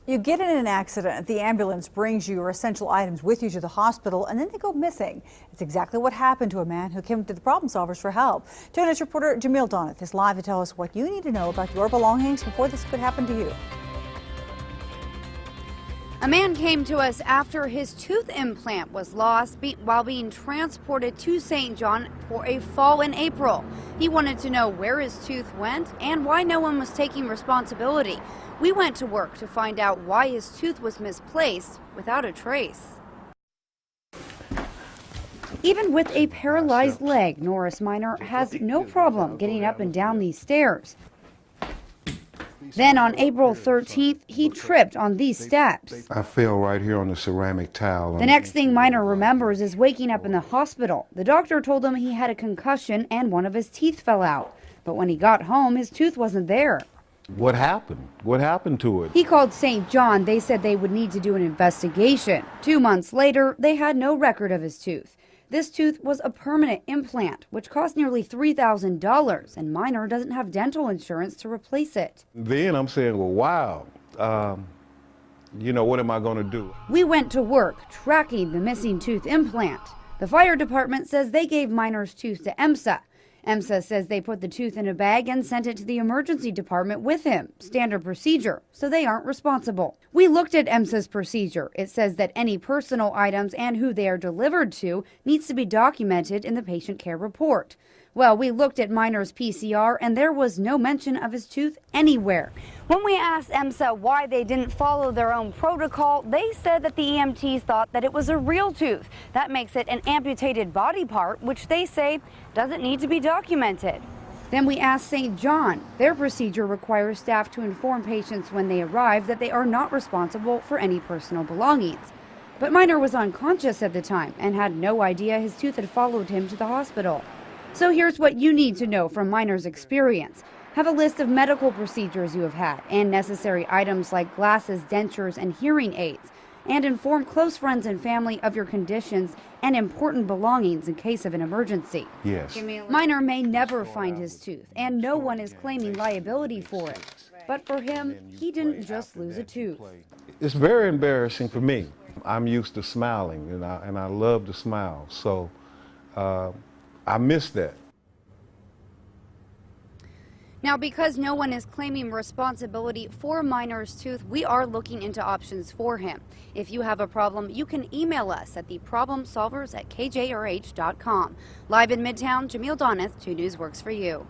You get in an accident, the ambulance brings your essential items with you to the hospital, and then they go missing. It's exactly what happened to a man who came to the Problem Solvers for help. 2 News reporter Jamil Donath is live to tell us what you need to know about your belongings before this could happen to you. A man came to us after his tooth implant was lost while being transported to St. John for a fall in April. He wanted to know where his tooth went and why no one was taking responsibility. We went to work to find out why his tooth was misplaced without a trace. Even with a paralyzed leg, Norris Minor has no problem getting up and down these stairs. Then on April 13th, he tripped on these steps. I fell right here on the ceramic tile. The next thing Minor remembers is waking up in the hospital. The doctor told him he had a concussion and one of his teeth fell out. But when he got home, his tooth wasn't there. What happened? What happened to it? He called St. John. They said they would need to do an investigation. 2 months later, they had no record of his tooth. This tooth was a permanent implant, which cost nearly $3,000, and Minor doesn't have dental insurance to replace it. Then I'm saying, well, wow, what am I going to do? We went to work tracking the missing tooth implant. The fire department says they gave Minor's tooth to EMSA. EMSA says they put the tooth in a bag and sent it to the emergency department with him. Standard procedure, so they aren't responsible. We looked at EMSA's procedure. It says that any personal items and who they are delivered to needs to be documented in the patient care report. Well, we looked at Minor's PCR and there was no mention of his tooth anywhere. When we asked EMSA why they didn't follow their own protocol, they said that the EMTs thought that it was a real tooth. That makes it an amputated body part, which they say doesn't need to be documented. Then we asked St. John. Their procedure requires staff to inform patients when they arrive that they are not responsible for any personal belongings. But Minor was unconscious at the time and had no idea his tooth had followed him to the hospital. So here's what you need to know from Minor's experience. Have a list of medical procedures you have had and necessary items like glasses, dentures, and hearing aids. And inform close friends and family of your conditions and important belongings in case of an emergency. Yes. Minor may never find his tooth, and no one is claiming liability for it. But for him, he didn't just lose a tooth. It's very embarrassing for me. I'm used to smiling, and I love to smile. So I miss that. Now, because no one is claiming responsibility for Minor's tooth, we are looking into options for him. If you have a problem, you can email us at theproblemsolvers@kjrh.com. Live in Midtown, Jamil Donath, 2 News Works for You.